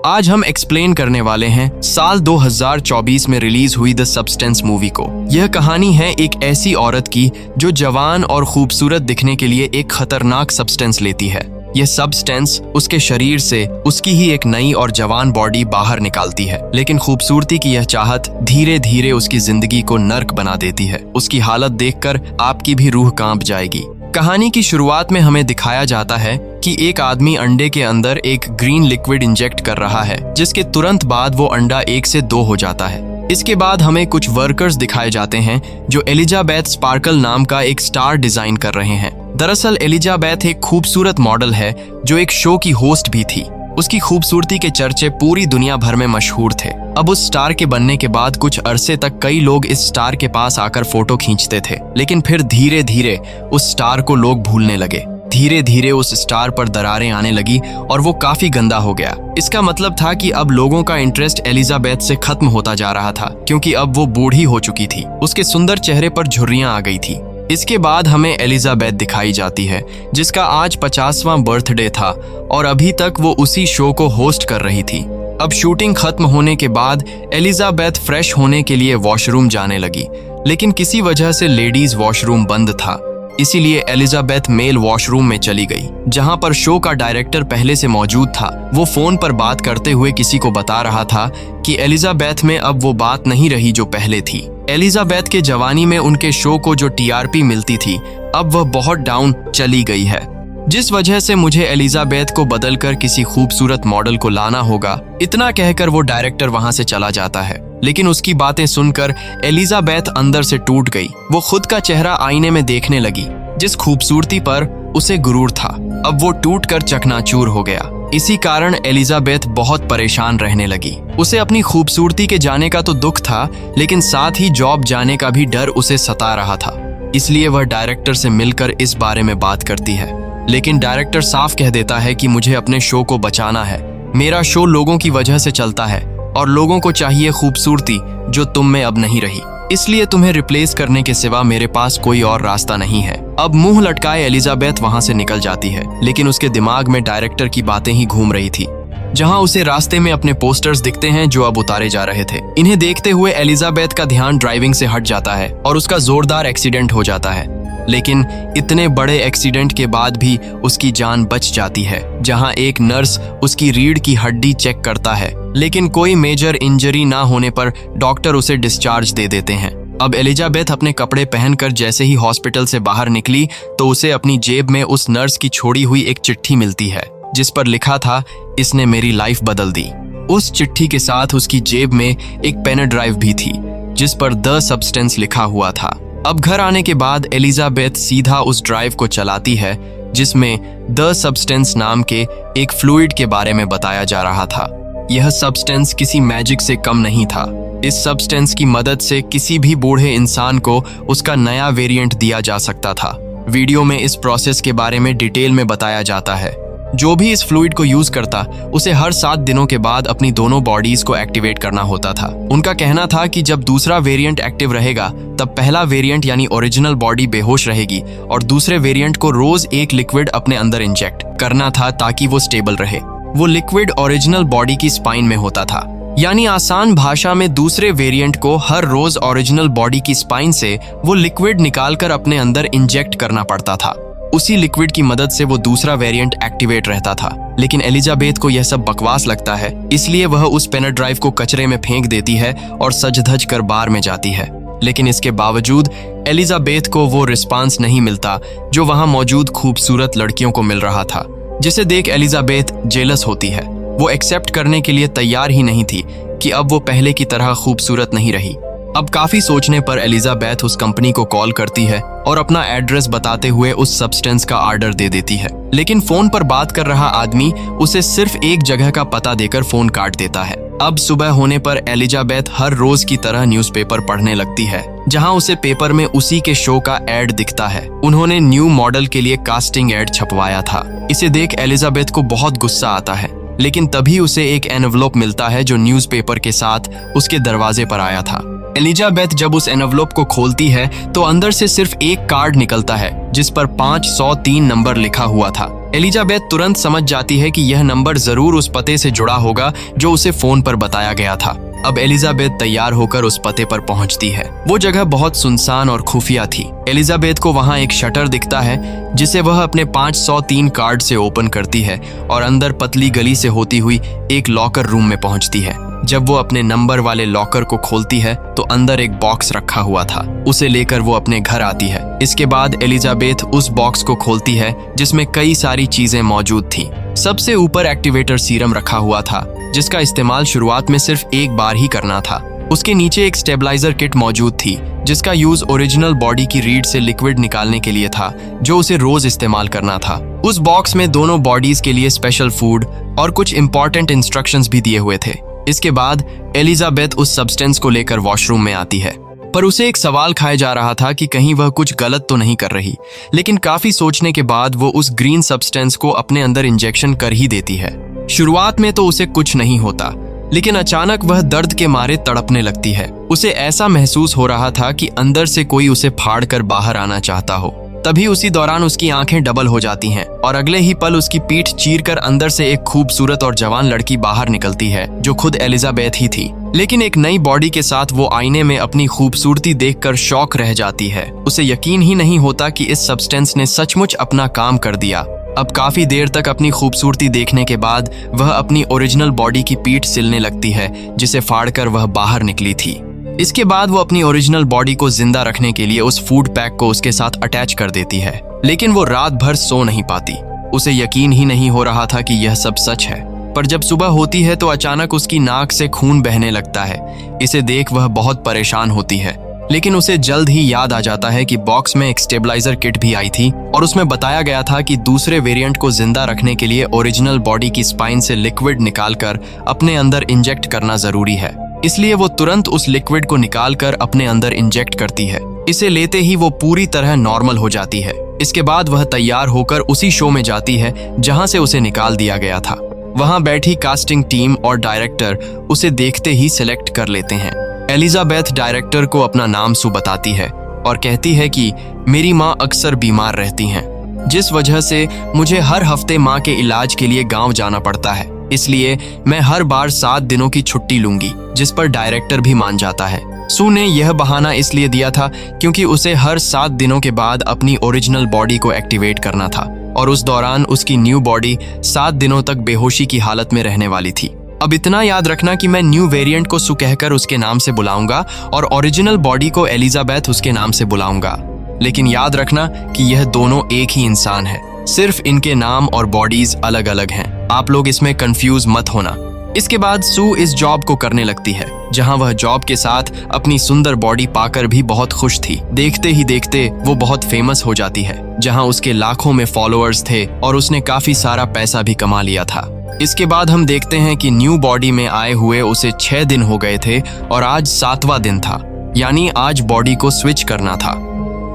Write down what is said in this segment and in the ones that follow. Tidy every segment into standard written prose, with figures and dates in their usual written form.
आज हम एक्सप्लेन करने वाले हैं साल 2024 में रिलीज हुई द सब्सटेंस मूवी को। यह कहानी है एक ऐसी औरत की जो जवान और खूबसूरत दिखने के लिए एक खतरनाक सब्सटेंस लेती है। यह सब्सटेंस उसके शरीर से उसकी ही एक नई और जवान बॉडी बाहर निकालती है, लेकिन खूबसूरती की यह चाहत धीरे धीरे उसकी जिंदगी को नर्क बना देती है। उसकी हालत देखकर आपकी भी रूह कांप जाएगी। कहानी की शुरुआत में हमें दिखाया जाता है कि एक आदमी अंडे के अंदर एक ग्रीन लिक्विड इंजेक्ट कर रहा है, जिसके तुरंत बाद वो अंडा 1 से 2 हो जाता है। इसके बाद हमें कुछ वर्कर्स दिखाए जाते हैं जो एलिजाबेथ स्पार्कल नाम का एक स्टार डिजाइन कर रहे हैं। दरअसल एलिजाबेथ एक खूबसूरत मॉडल है जो एक शो की होस्ट भी थी। उसकी खूबसूरती के चर्चे पूरी दुनिया भर में मशहूर थे। अब उस स्टार के बनने के बाद कुछ अरसे तक कई लोग इस स्टार के पास आकर फोटो खींचते थे, लेकिन फिर धीरे धीरे उस स्टार को लोग भूलने लगे। धीरे धीरे उस स्टार पर दरारें आने लगी और वो काफी गंदा हो गया। इसका मतलब था कि अब लोगों का इंटरेस्ट एलिजाबेथ से खत्म होता जा रहा था, क्योंकि अब वो बूढ़ी हो चुकी थी। उसके सुंदर चेहरे पर झुर्रियां आ गई थी। इसके बाद हमें एलिजाबेथ दिखाई जाती है, जिसका आज 50वां बर्थडे था और अभी तक वो उसी शो को होस्ट कर रही थी। अब शूटिंग खत्म होने के बाद एलिजाबेथ फ्रेश होने के लिए वॉशरूम जाने लगी, लेकिन किसी वजह से लेडीज वॉशरूम बंद था। इसीलिए एलिजाबेथ मेल वॉशरूम में चली गई, जहां पर शो का डायरेक्टर पहले से मौजूद था। वो फोन पर बात करते हुए किसी को बता रहा था कि एलिजाबेथ में अब वो बात नहीं रही जो पहले थी। एलिजाबेथ के जवानी में उनके शो को जो टीआरपी मिलती थी, अब वह बहुत डाउन चली गई है, जिस वजह से मुझे एलिजाबेथ को बदलकर किसी खूबसूरत मॉडल को लाना होगा। इतना कहकर वो डायरेक्टर वहां से चला जाता है, लेकिन उसकी बातें सुनकर एलिजाबेथ अंदर से टूट गई। वो खुद का चेहरा आईने में देखने लगी, जिस खूबसूरती पर उसे गुरूर था, अब वो टूटकर चकनाचूर हो गया। इसी कारण एलिजाबेथ बहुत परेशान रहने लगी। उसे अपनी खूबसूरती के जाने का तो दुख था, लेकिन साथ ही जॉब जाने का भी डर उसे सता रहा था। इसलिए वह डायरेक्टर से मिलकर इस बारे में बात करती है, लेकिन डायरेक्टर साफ कह देता है कि मुझे अपने शो को बचाना है। मेरा शो लोगों की वजह से चलता है और लोगों को चाहिए खूबसूरती जो तुम में अब नहीं रही, इसलिए तुम्हें रिप्लेस करने के सिवा मेरे पास कोई और रास्ता नहीं है। अब मुंह लटकाए एलिजाबेथ वहां से निकल जाती है, लेकिन उसके दिमाग में डायरेक्टर की बातें ही घूम रही थी, जहां उसे रास्ते में अपने पोस्टर्स दिखते हैं जो अब उतारे जा रहे थे। इन्हें देखते हुए एलिजाबेथ का ध्यान ड्राइविंग से हट जाता है और उसका जोरदार एक्सीडेंट हो जाता है। लेकिन इतने बड़े एक्सीडेंट के बाद भी उसकी जान बच जाती है, जहां एक नर्स उसकी रीढ़ की हड्डी चेक करता है, लेकिन कोई मेजर इंजरी ना होने पर डॉक्टर उसे डिस्चार्ज दे देते हैं। अब एलिजाबेथ अपने कपड़े पहनकर जैसे ही हॉस्पिटल से बाहर निकली तो उसे अपनी जेब में उस नर्स की छोड़ी हुई एक चिट्ठी मिलती है, जिस पर लिखा था, इसने मेरी लाइफ बदल दी। उस चिट्ठी के साथ उसकी जेब में एक पेन ड्राइव भी थी, जिस पर द सब्सटेंस लिखा हुआ था। अब घर आने के बाद एलिजाबेथ सीधा उस ड्राइव को चलाती है, जिसमें द सब्सटेंस नाम के एक फ्लूइड के बारे में बताया जा रहा था। यह सब्सटेंस किसी मैजिक से कम नहीं था। इस सब्सटेंस की मदद से किसी भी बूढ़े इंसान को उसका नया वेरिएंट दिया जा सकता था। वीडियो में इस प्रोसेस के बारे में डिटेल में बताया जाता है। जो भी इस फ्लूइड को यूज करता, उसे हर 7 दिनों के बाद अपनी दोनों बॉडीज को एक्टिवेट करना होता था। उनका कहना था कि जब दूसरा वेरिएंट एक्टिव रहेगा, तब पहला वेरिएंट यानी ओरिजिनल बॉडी बेहोश रहेगी और दूसरे वेरिएंट को रोज एक लिक्विड अपने अंदर इंजेक्ट करना था ताकि वो स्टेबल रहे। वो लिक्विड ओरिजिनल बॉडी की स्पाइन में होता था, यानी आसान भाषा में दूसरे वेरिएंट को हर रोज ओरिजिनल बॉडी की स्पाइन से वो लिक्विड निकालकर अपने अंदर इंजेक्ट करना पड़ता था। उसी लिक्विड की मदद से वो दूसरा वेरिएंट एक्टिवेट रहता था। लेकिन एलिजाबेथ को यह सब बकवास लगता है, इसलिए वह उस पेन ड्राइव को कचरे में फेंक देती है और सज धज कर बार में जाती है। लेकिन इसके बावजूद एलिजाबेथ को वो रिस्पांस नहीं मिलता जो वहां मौजूद खूबसूरत लड़कियों को मिल रहा था, जिसे देख एलिजाबेथ जेलस होती है। वो एक्सेप्ट करने के लिए तैयार ही नहीं थी कि अब वो पहले की तरह खूबसूरत नहीं रही। अब काफी सोचने पर एलिजाबेथ उस कंपनी को कॉल करती है और अपना एड्रेस बताते हुए उस सब्सटेंस का ऑर्डर दे देती है। लेकिन फोन पर बात कर रहा आदमी उसे सिर्फ एक जगह का पता देकर फोन काट देता है। अब सुबह होने पर एलिजाबेथ हर रोज की तरह न्यूज़पेपर पढ़ने लगती है, जहां उसे पेपर में उसी के शो का एड दिखता है। उन्होंने न्यू मॉडल के लिए कास्टिंग एड छपवाया था। इसे देख एलिजाबेथ को बहुत गुस्सा आता है, लेकिन तभी उसे एक एनवलप मिलता है जो न्यूज़पेपर के साथ उसके दरवाजे पर आया था। एलिजाबेथ जब उस एनवलप को खोलती है तो अंदर से सिर्फ एक कार्ड निकलता है, जिस पर 503 नंबर लिखा हुआ था। एलिजाबेथ तुरंत समझ जाती है कि यह नंबर जरूर उस पते से जुड़ा होगा जो उसे फोन पर बताया गया था। अब एलिजाबेथ तैयार होकर उस पते पर पहुंचती है। वो जगह बहुत सुनसान और खुफिया थी। एलिजाबेथ को वहां एक शटर दिखता है जिसे वह अपने 503 कार्ड से ओपन करती है और अंदर पतली गली से होती हुई एक लॉकर रूम में पहुंचती है। जब वो अपने नंबर वाले लॉकर को खोलती है तो अंदर एक बॉक्स रखा हुआ था। उसे लेकर वो अपने घर आती है। इसके बाद एलिजाबेथ उस बॉक्स को खोलती है जिसमें कई सारी चीजें मौजूद थी। सबसे ऊपर एक्टिवेटर सीरम रखा हुआ था जिसका इस्तेमाल शुरुआत में सिर्फ एक बार ही करना था। उसके नीचे एक स्टेबलाइजर किट मौजूद थी जिसका यूज ओरिजिनल बॉडी की रीढ़ से लिक्विड निकालने के लिए था जो उसे रोज इस्तेमाल करना था। उस बॉक्स में दोनों बॉडीज के लिए स्पेशल फूड और कुछ इंपॉर्टेंट इंस्ट्रक्शंस भी दिए हुए थे। इसके बाद एलिजाबेथ उस सब्सटेंस को लेकर वॉशरूम में आती है, पर उसे एक सवाल खाया जा रहा था कि कहीं वह कुछ गलत तो नहीं कर रही। लेकिन काफी सोचने के बाद वो उस ग्रीन सब्सटेंस को अपने अंदर इंजेक्शन कर ही देती है। शुरुआत में तो उसे कुछ नहीं होता, लेकिन अचानक वह दर्द के मारे तड़पने लगती है। उसे ऐसा महसूस हो रहा था कि अंदर से कोई उसे फाड़ कर बाहर आना चाहता हो। तभी उसी दौरान उसकी आंखें डबल हो जाती हैं और अगले ही पल उसकी पीठ चीरकर अंदर से एक खूबसूरत और जवान लड़की बाहर निकलती है जो खुद एलिजाबेथ ही थी। लेकिन एक नई बॉडी के साथ वो आईने में अपनी खूबसूरती देखकर शॉक रह जाती है। उसे यकीन ही नहीं होता कि इस सब्सटेंस ने सचमुच अपना काम कर दिया। अब काफी देर तक अपनी खूबसूरती देखने के बाद वह अपनी ओरिजिनल बॉडी की पीठ सिलने लगती है जिसे फाड़कर वह बाहर निकली थी। इसके बाद वो अपनी ओरिजिनल बॉडी को जिंदा रखने के लिए उस फूड पैक को उसके साथ अटैच कर देती है। लेकिन वो रात भर सो नहीं पाती। उसे यकीन ही नहीं हो रहा था कि यह सब सच है। पर जब सुबह होती है तो अचानक उसकी नाक से खून बहने लगता है। इसे देख वह बहुत परेशान होती है, लेकिन उसे जल्द ही याद आ जाता है कि बॉक्स में एक स्टेबलाइजर किट भी आई थी और उसमें बताया गया था कि दूसरे वेरिएंट को जिंदा रखने के लिए ओरिजिनल बॉडी की स्पाइन से लिक्विड निकालकर अपने अंदर इंजेक्ट करना जरूरी है। इसलिए वो तुरंत उस लिक्विड को निकालकर अपने अंदर इंजेक्ट करती है। इसे लेते ही वो पूरी तरह नॉर्मल हो जाती है। इसके बाद वह तैयार होकर उसी शो में जाती है जहां से उसे निकाल दिया गया था। वहां बैठी कास्टिंग टीम और डायरेक्टर उसे देखते ही सिलेक्ट कर लेते हैं। एलिजाबेथ डायरेक्टर को अपना नाम सू बताती है और कहती है कि मेरी माँ अक्सर बीमार रहती हैं, जिस वजह से मुझे हर हफ्ते माँ के इलाज के लिए गांव जाना पड़ता है। इसलिए मैं हर बार 7 दिनों की छुट्टी लूंगी, जिस पर डायरेक्टर भी मान जाता है। सू ने यह बहाना इसलिए दिया था क्योंकि उसे हर 7 दिनों के बाद अपनी ओरिजिनल बॉडी को एक्टिवेट करना था और उस दौरान उसकी न्यू बॉडी 7 दिनों तक बेहोशी की हालत में रहने वाली थी। अब इतना याद रखना कि मैं न्यू वेरिएंट को सू कहकर उसके नाम से बुलाऊंगा और ओरिजिनल बॉडी को एलिजाबेथ उसके नाम से बुलाऊंगा। लेकिन याद रखना कि यह दोनों एक ही इंसान है, सिर्फ इनके नाम और बॉडीज अलग अलग हैं। आप लोग इसमें कंफ्यूज मत होना। इसके बाद सू इस जॉब को करने लगती है, जहां वह जॉब के साथ अपनी सुंदर बॉडी पाकर भी बहुत खुश थी। देखते ही देखते वो बहुत फेमस हो जाती है, जहां उसके लाखों में फॉलोअर्स थे और उसने काफी सारा पैसा भी कमा लिया था। इसके बाद हम देखते हैं कि न्यू बॉडी में आए हुए उसे 6 दिन हो गए थे और आज 7वां दिन था, यानी आज बॉडी को स्विच करना था।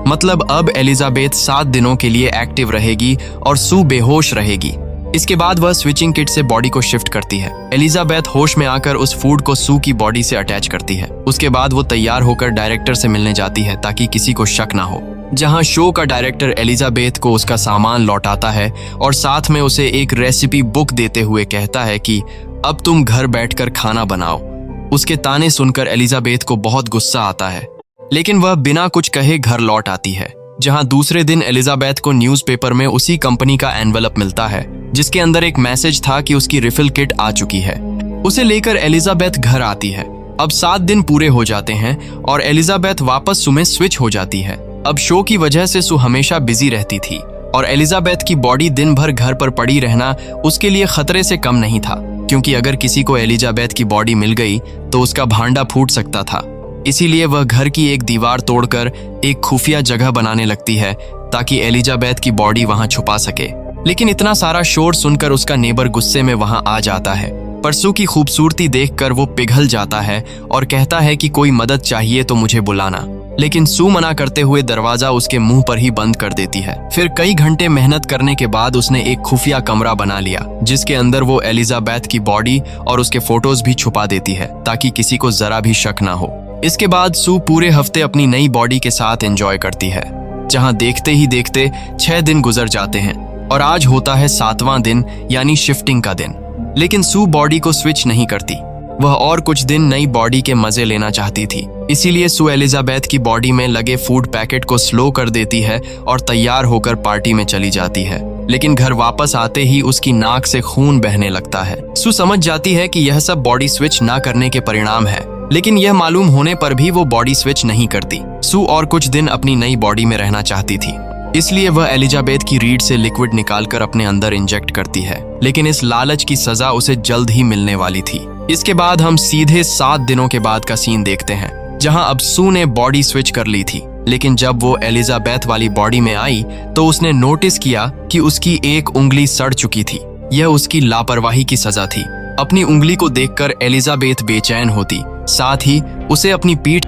मतलब अब एलिजाबेथ 7 दिनों के लिए एक्टिव रहेगी और सू बेहोश रहेगी। इसके बाद वह स्विचिंग किट से बॉडी को शिफ्ट करती है। एलिजाबेथ होश में आकर उस फूड को सू की बॉडी से अटैच करती है। उसके बाद वो तैयार होकर डायरेक्टर से मिलने जाती है ताकि किसी को शक ना हो। जहां शो का डायरेक्टर एलिजाबेथ को उसका सामान लौटाता है और साथ में उसे एक रेसिपी बुक देते हुए कहता है कि अब तुम घर बैठकर खाना बनाओ। उसके ताने सुनकर एलिजाबेथ को बहुत गुस्सा आता है, लेकिन वह बिना कुछ कहे घर लौट आती है। जहां दूसरे दिन एलिजाबेथ को न्यूज़पेपर में उसी कंपनी का एनवेलप मिलता है जिसके अंदर एक मैसेज था कि उसकी रिफिल किट आ चुकी है। उसे लेकर एलिजाबेथ घर आती है। अब 7 दिन पूरे हो जाते हैं और एलिजाबेथ वापस सू में स्विच हो जाती है। अब शो की वजह से सू हमेशा बिजी रहती थी और एलिजाबेथ की बॉडी दिन भर घर पर पड़ी रहना उसके लिए खतरे से कम नहीं था, क्योंकि अगर किसी को एलिजाबेथ की बॉडी मिल गई तो उसका भांडा फूट सकता था। इसीलिए वह घर की एक दीवार तोड़कर एक खुफिया जगह बनाने लगती है ताकि एलिजाबेथ की बॉडी वहां छुपा सके। लेकिन इतना सारा शोर सुनकर उसका नेबर गुस्से में वहां आ जाता है। पर सू की खूबसूरती देखकर वो पिघल जाता है और कहता है कि कोई मदद चाहिए तो मुझे बुलाना। लेकिन सू मना करते हुए दरवाजा उसके मुंह पर ही बंद कर देती है। फिर कई घंटे मेहनत करने के बाद उसने एक खुफिया कमरा बना लिया जिसके अंदर वो एलिजाबेथ की बॉडी और उसके फोटोज भी छुपा देती है ताकि किसी को जरा भी शक ना हो। इसके बाद सू पूरे हफ्ते अपनी नई बॉडी के साथ एंजॉय करती है, जहां देखते ही देखते 6 दिन गुजर जाते हैं। और आज होता है 7वां दिन यानी शिफ्टिंग का दिन। लेकिन सू बॉडी को स्विच नहीं करती। वह और कुछ दिन नई बॉडी के मजे लेना चाहती थी। इसीलिए सू एलिजाबेथ की बॉडी में लगे फूड पैकेट को स्लो कर देती है और तैयार होकर पार्टी में चली जाती है। लेकिन घर वापस आते ही उसकी नाक से खून बहने लगता है। सू समझ जाती है कि यह सब बॉडी स्विच ना करने के परिणाम है, लेकिन यह मालूम होने पर भी वो बॉडी स्विच नहीं करती। सू और कुछ दिन अपनी नई बॉडी में रहना चाहती थी, इसलिए वह एलिजाबेथ की रीढ़ से लिक्विड निकालकर अपने अंदर इंजेक्ट करती है। लेकिन इस लालच की सजा उसे जल्द ही मिलने वाली थी। इसके बाद हम सीधे 7 दिनों के बाद का सीन देखते हैं, जहां अब सू ने बॉडी स्विच कर ली थी। लेकिन जब वो एलिजाबेथ वाली बॉडी में आई तो उसने नोटिस किया कि उसकी एक उंगली सड़ चुकी थी। यह उसकी लापरवाही की सजा थी। अपनी उंगली को देखकर एलिजाबेथ बेचैन होती, साथ ही उसे अपनी पीठ।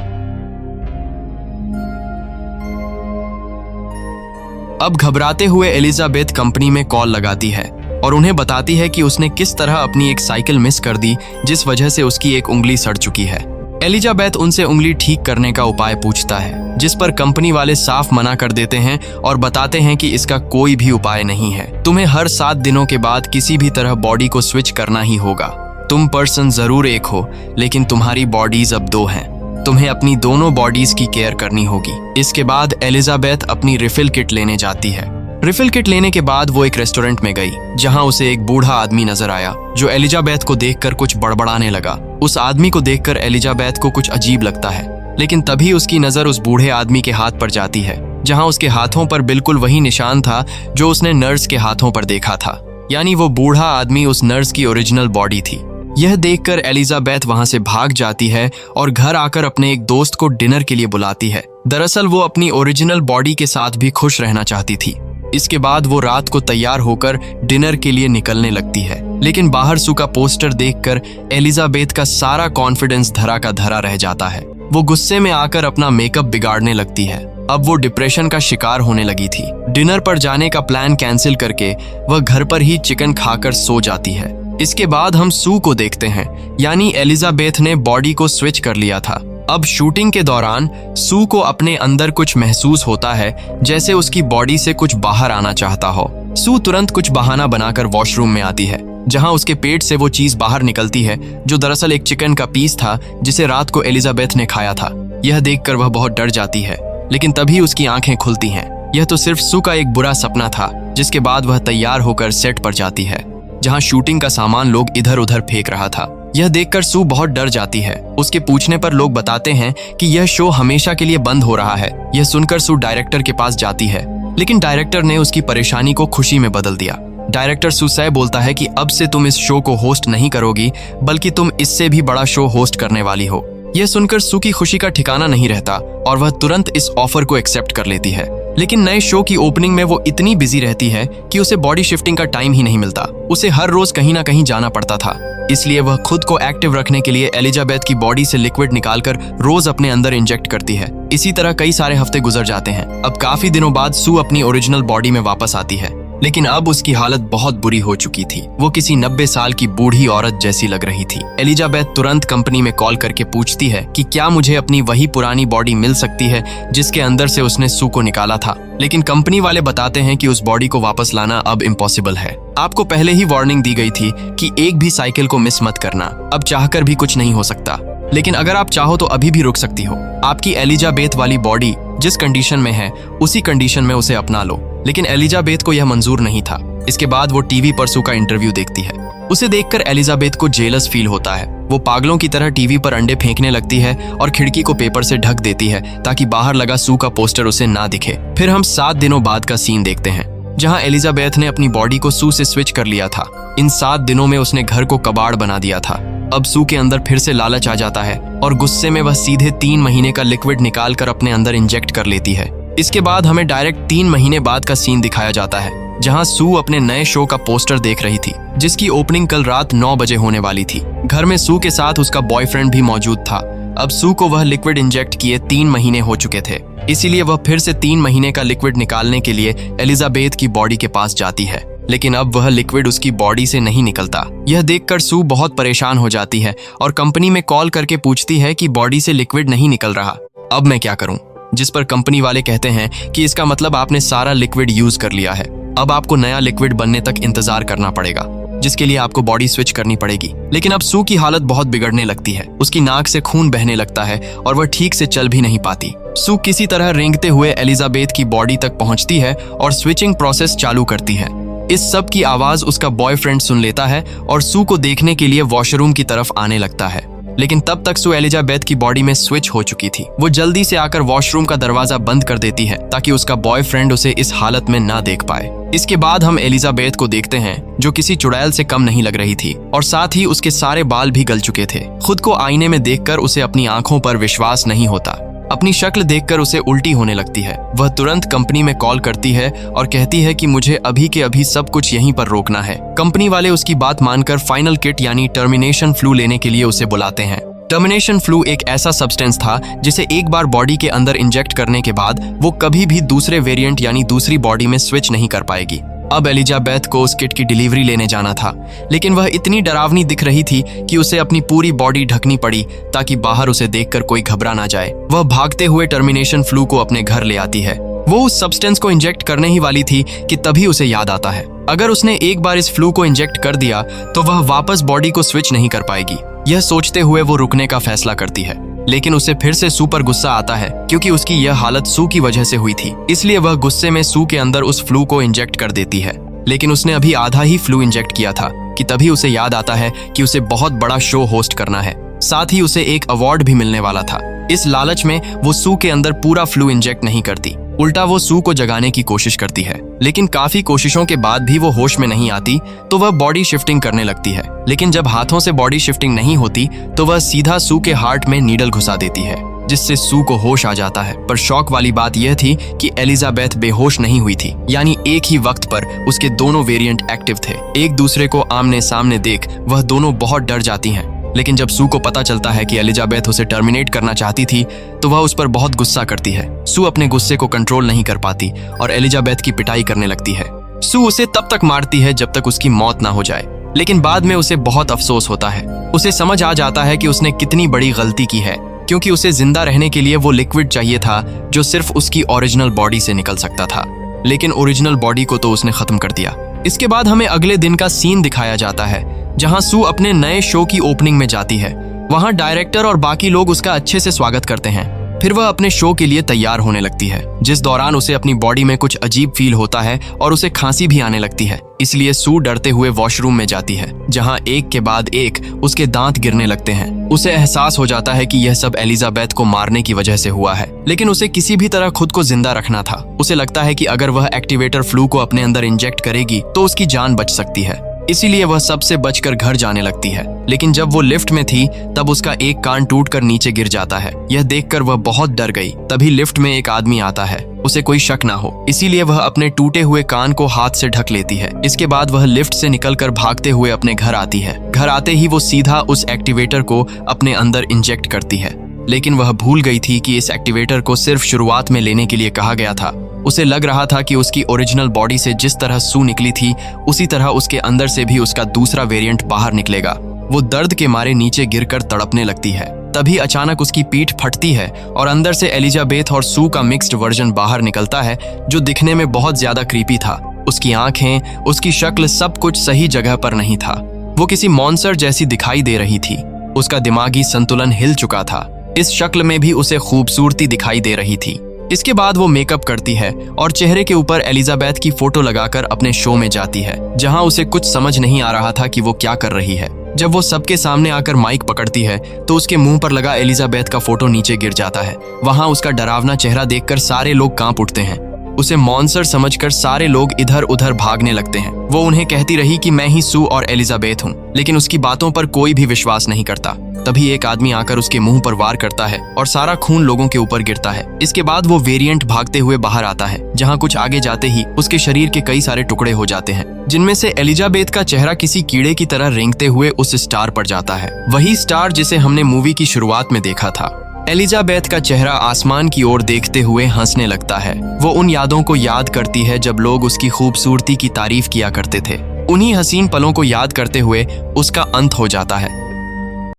अब घबराते हुए एलिजाबेथ कंपनी में कॉल लगाती है और उन्हें बताती है कि उसने किस तरह अपनी एक साइकिल मिस कर दी, जिस वजह से उसकी एक उंगली सड़ चुकी है। एलिजाबेथ उनसे उंगली ठीक करने का उपाय पूछता है, जिस पर कंपनी वाले साफ मना कर देते हैं और बताते हैं कि इसका कोई भी उपाय नहीं है। तुम्हें हर 7 दिनों के बाद किसी भी तरह बॉडी को स्विच करना ही होगा। तुम पर्सन जरूर एक हो, लेकिन तुम्हारी बॉडीज अब 2 हैं। तुम्हें अपनी दोनों बॉडीज की केयर करनी होगी। इसके बाद एलिजाबेथ अपनी रिफिल किट लेने जाती है। रिफिल किट लेने के बाद वो एक रेस्टोरेंट में गई, जहां उसे एक बूढ़ा आदमी नजर आया जो एलिजाबेथ को देखकर कुछ बड़बड़ाने लगा। उस आदमी को देखकर एलिजाबेथ को कुछ अजीब लगता है, लेकिन तभी उसकी नजर उस बूढ़े आदमी के हाथ पर जाती है, जहां उसके हाथों पर बिल्कुल वही निशान था जो उसने नर्स के हाथों पर देखा था। यानी वो बूढ़ा आदमी उस नर्स की ओरिजिनल बॉडी थी। यह देखकर एलिजाबेथ वहां से भाग जाती है और घर आकर अपने एक दोस्त को डिनर के लिए बुलाती है। दरअसल वो अपनी ओरिजिनल बॉडी के साथ भी खुश रहना चाहती थी। इसके बाद वो रात को तैयार होकर डिनर के लिए निकलने लगती है, लेकिन बाहर सू का पोस्टर देखकर एलिजाबेथ का सारा कॉन्फिडेंस धरा का धरा रह जाता है। वो गुस्से में आकर अपना मेकअप बिगाड़ने लगती है। अब वो डिप्रेशन का शिकार होने लगी थी। डिनर पर जाने का प्लान कैंसिल करके वह घर पर ही चिकन खाकर सो जाती है। इसके बाद हम सू को देखते हैं, यानी एलिजाबेथ ने बॉडी को स्विच कर लिया था। अब शूटिंग के दौरान सू को अपने अंदर कुछ महसूस होता है, जैसे उसकी बॉडी से कुछ बाहर आना चाहता हो। सू तुरंत कुछ बहाना बनाकर वॉशरूम में आती है, जहां उसके पेट से वो चीज बाहर निकलती है जो दरअसल एक चिकन का पीस था, जिसे रात को एलिजाबेथ ने खाया था। यह देखकर वह बहुत डर जाती है, लेकिन तभी उसकी आंखें खुलती हैं। यह तो सिर्फ सू का एक बुरा सपना था। जिसके बाद वह तैयार होकर सेट पर जाती है, जहां शूटिंग का सामान लोग इधर उधर फेंक रहा था। यह देखकर सू बहुत डर जाती है। उसके पूछने पर लोग बताते हैं कि यह शो हमेशा के लिए बंद हो रहा है। यह सुनकर सू डायरेक्टर के पास जाती है, लेकिन डायरेक्टर ने उसकी परेशानी को खुशी में बदल दिया। डायरेक्टर सू से बोलता है कि अब से तुम इस शो को होस्ट नहीं करोगी, बल्कि तुम इससे भी बड़ा शो होस्ट करने वाली हो। यह सुनकर सू की खुशी का ठिकाना नहीं रहता और वह तुरंत इस ऑफर को एक्सेप्ट कर लेती है। लेकिन नए शो की ओपनिंग में वो इतनी बिजी रहती है कि उसे बॉडी शिफ्टिंग का टाइम ही नहीं मिलता। उसे हर रोज कहीं ना कहीं जाना पड़ता था, इसलिए वह खुद को एक्टिव रखने के लिए एलिजाबेथ की बॉडी से लिक्विड निकालकर रोज अपने अंदर इंजेक्ट करती है। इसी तरह कई सारे हफ्ते गुजर जाते हैं। अब काफी दिनों बाद सू अपनी ओरिजिनल बॉडी में वापस आती है, लेकिन अब उसकी हालत बहुत बुरी हो चुकी थी। वो किसी 90 साल की बूढ़ी औरत जैसी लग रही थी। एलिजाबेथ तुरंत कंपनी में कॉल करके पूछती है कि क्या मुझे अपनी वही पुरानी बॉडी मिल सकती है जिसके अंदर से उसने सू को निकाला था। लेकिन कंपनी वाले बताते हैं कि उस बॉडी को वापस लाना अब इम्पॉसिबल है। आपको पहले ही वार्निंग दी गई थी कि एक भी साइकिल को मिस मत करना। अब चाहकर भी कुछ नहीं हो सकता, लेकिन अगर आप चाहो तो अभी भी रुक सकती हो। आपकी एलिजाबेथ वाली बॉडी जिस कंडीशन में है, उसी कंडीशन में उसे अपना लो। लेकिन एलिजाबेथ को यह मंजूर नहीं था। इसके बाद वो टीवी पर सू का इंटरव्यू देखती है। उसे देखकर एलिजाबेथ को जेलस फील होता है। वो पागलों की तरह टीवी पर अंडे फेंकने लगती है और खिड़की को पेपर से ढक देती है ताकि बाहर लगा सू का पोस्टर उसे ना दिखे। फिर हम 7 दिनों बाद का सीन देखते हैं, जहां एलिजाबेथ ने अपनी बॉडी को सू से स्विच कर लिया था। इन 7 दिनों में उसने घर को कबाड़ बना दिया था। अब सू के अंदर फिर से लालच आ जाता है और गुस्से में वह सीधे 3 महीने का लिक्विड निकाल कर अपने अंदर इंजेक्ट कर लेती है। इसके बाद हमें डायरेक्ट 3 महीने बाद का सीन दिखाया जाता है, जहां सू अपने नए शो का पोस्टर देख रही थी, जिसकी ओपनिंग कल रात 9 बजे होने वाली थी। घर में सू के साथ उसका बॉयफ्रेंड भी मौजूद था। अब सू को वह लिक्विड इंजेक्ट किए 3 महीने हो चुके थे, इसीलिए वह फिर से 3 महीने का लिक्विड निकालने के लिए एलिजाबेथ की बॉडी के पास जाती है। लेकिन अब वह लिक्विड उसकी बॉडी से नहीं निकलता। यह देखकर सू बहुत परेशान हो जाती है और कंपनी में कॉल करके पूछती है कि बॉडी से लिक्विड नहीं निकल रहा, अब मैं क्या करूं। जिस पर कंपनी वाले कहते हैं कि इसका मतलब आपने सारा लिक्विड यूज कर लिया है, अब आपको नया लिक्विड बनने तक इंतजार करना पड़ेगा, जिसके लिए आपको बॉडी स्विच करनी पड़ेगी। लेकिन अब सू की हालत बहुत बिगड़ने लगती है, उसकी नाक से खून बहने लगता है और वह ठीक से चल भी नहीं पाती। सू किसी तरह रेंगते हुए एलिजाबेथ की बॉडी तक पहुंचती है और स्विचिंग प्रोसेस चालू करती है। इस सब की आवाज उसका बॉयफ्रेंड सुन लेता है और सू को देखने के लिए वॉशरूम की तरफ आने लगता है। लेकिन तब तक सू एलिजाबेथ की बॉडी में स्विच हो चुकी थी। वो जल्दी से आकर वॉशरूम का दरवाजा बंद कर देती है ताकि उसका बॉयफ्रेंड उसे इस हालत में ना देख पाए। इसके बाद हम एलिजाबेथ को देखते हैं जो किसी चुड़ैल से कम नहीं लग रही थी और साथ ही उसके सारे बाल भी गल चुके थे। खुद को आईने में देखकर उसे अपनी आंखों पर विश्वास नहीं होता। अपनी शक्ल देखकर उसे उल्टी होने लगती है। वह तुरंत कंपनी में कॉल करती है और कहती है कि मुझे अभी के अभी सब कुछ यहीं पर रोकना है। कंपनी वाले उसकी बात मानकर फाइनल किट यानी टर्मिनेशन फ्लू लेने के लिए उसे बुलाते हैं। टर्मिनेशन फ्लू एक ऐसा सब्सटेंस था जिसे एक बार बॉडी के अंदर इंजेक्ट करने के बाद वो कभी भी दूसरे वेरिएंट यानी दूसरी बॉडी में स्विच नहीं कर पाएगी। अब एलिजाबेथ को उस किट की डिलीवरी लेने जाना था, लेकिन वह इतनी डरावनी दिख रही थी कि उसे अपनी पूरी बॉडी ढकनी पड़ी ताकि बाहर उसे देखकर कोई घबरा ना जाए। वह भागते हुए टर्मिनेशन फ्लू को अपने घर ले आती है। वो उस सब्सटेंस को इंजेक्ट करने ही वाली थी कि तभी उसे याद आता है, अगर उसने एक बार इस फ्लू को इंजेक्ट कर दिया तो वह वापस बॉडी को स्विच नहीं कर पाएगी। यह सोचते हुए वो रुकने का फैसला करती है, लेकिन उसे फिर से सू पर गुस्सा आता है क्योंकि उसकी यह हालत सू की वजह से हुई थी। इसलिए वह गुस्से में सू के अंदर उस फ्लू को इंजेक्ट कर देती है, लेकिन उसने अभी आधा ही फ्लू इंजेक्ट किया था कि तभी उसे याद आता है कि उसे बहुत बड़ा शो होस्ट करना है। साथ ही उसे एक अवार्ड भी मिलने वाला था। इस लालच में वो सू के अंदर पूरा फ्लू इंजेक्ट नहीं करती, उल्टा वो सू को जगाने की कोशिश करती है। लेकिन काफी कोशिशों के बाद भी वो होश में नहीं आती तो वह बॉडी शिफ्टिंग करने लगती है। लेकिन जब हाथों से बॉडी शिफ्टिंग नहीं होती तो वह सीधा सू के हार्ट में नीडल घुसा देती है, जिससे सू को होश आ जाता है। पर शॉक वाली बात यह थी कि एलिजाबेथ बेहोश नहीं हुई थी, यानी एक ही वक्त पर उसके दोनों वेरिएंट एक्टिव थे। एक दूसरे को आमने सामने देख वह दोनों बहुत डर जाती हैं। लेकिन जब सू को पता चलता है कि एलिजाबेथ उसे टर्मिनेट करना चाहती थी तो वह उस पर बहुत गुस्सा करती है। सू अपने गुस्से को कंट्रोल नहीं कर पाती और एलिजाबेथ की पिटाई करने लगती है। सू उसे तब तक मारती है जब तक उसकी मौत ना हो जाए, लेकिन बाद में उसे बहुत अफसोस होता है। उसे समझ आ जाता है कि उसने कितनी बड़ी गलती की है, क्योंकि उसे जिंदा रहने के लिए वो लिक्विड चाहिए था जो सिर्फ उसकी ओरिजिनल बॉडी से निकल सकता था, लेकिन ओरिजिनल बॉडी को तो उसने खत्म कर दिया। इसके बाद हमें अगले दिन का सीन दिखाया जाता है जहां सू अपने नए शो की ओपनिंग में जाती है। वहां डायरेक्टर और बाकी लोग उसका अच्छे से स्वागत करते हैं। फिर वह अपने शो के लिए तैयार होने लगती है, जिस दौरान उसे अपनी बॉडी में कुछ अजीब फील होता है और उसे खांसी भी आने लगती है। इसलिए सू डरते हुए वॉशरूम में जाती है, जहां एक के बाद एक उसके दांत गिरने लगते हैं। उसे एहसास हो जाता है कि यह सब एलिजाबेथ को मारने की वजह से हुआ है, लेकिन उसे किसी भी तरह खुद को जिंदा रखना था। उसे लगता है कि अगर वह एक्टिवेटर फ्लू को अपने अंदर इंजेक्ट करेगी तो उसकी जान बच सकती है। इसीलिए वह सबसे बचकर घर जाने लगती है। लेकिन जब वो लिफ्ट में थी तब उसका एक कान टूटकर नीचे गिर जाता है। यह देखकर वह बहुत डर गई। तभी लिफ्ट में एक आदमी आता है, उसे कोई शक ना हो, इसीलिए वह अपने टूटे हुए कान को हाथ से ढक लेती है। इसके बाद वह लिफ्ट से निकलकर भागते हुए अपने घर आती है। घर आते ही वो सीधा उस एक्टिवेटर को अपने अंदर इंजेक्ट करती है, लेकिन वह भूल गई थी कि इस एक्टिवेटर को सिर्फ शुरुआत में लेने के लिए कहा गया था। उसे लग रहा था कि उसकी ओरिजिनल बॉडी से जिस तरह सू निकली थी उसी तरह उसके अंदर से भी उसका दूसरा वेरिएंट बाहर निकलेगा। वो दर्द के मारे नीचे गिरकर तड़पने लगती है। तभी अचानक उसकी पीठ फटती है और अंदर से एलिजाबेथ और सू का मिक्स्ड वर्जन बाहर निकलता है, जो दिखने में बहुत ज्यादा क्रीपी था। उसकी आंखें, उसकी शक्ल, सब कुछ सही जगह पर नहीं था। वो किसी मॉन्स्टर जैसी दिखाई दे रही थी। उसका दिमागी संतुलन हिल चुका था। इस शक्ल में भी उसे खूबसूरती दिखाई दे रही थी। इसके बाद वो मेकअप करती है और चेहरे के ऊपर एलिजाबेथ की फोटो लगाकर अपने शो में जाती है, जहां उसे कुछ समझ नहीं आ रहा था कि वो क्या कर रही है। जब वो सबके सामने आकर माइक पकड़ती है तो उसके मुंह पर लगा एलिजाबेथ का फोटो नीचे गिर जाता है। वहां उसका डरावना चेहरा देखकर सारे लोग कांप उठते हैं। उसे मॉन्स्टर समझकर सारे लोग इधर उधर भागने लगते हैं। वो उन्हें कहती रही कि मैं ही सू और एलिजाबेथ हूँ, लेकिन उसकी बातों पर कोई भी विश्वास नहीं करता। तभी एक आदमी आकर उसके मुंह पर वार करता है और सारा खून लोगों के ऊपर गिरता है। इसके बाद वो वेरिएंट भागते हुए बाहर आता है, जहाँ कुछ आगे जाते ही उसके शरीर के कई सारे टुकड़े हो जाते हैं, जिनमें से एलिजाबेथ का चेहरा किसी कीड़े की तरह रेंगते हुए उस स्टार पर जाता है, वही स्टार जिसे हमने मूवी की शुरुआत में देखा था। एलिजाबेथ का चेहरा आसमान की ओर देखते हुए हंसने लगता है। वो उन यादों को याद करती है जब लोग उसकी खूबसूरती की तारीफ किया करते थे। उन्हीं हसीन पलों को याद करते हुए उसका अंत हो जाता है।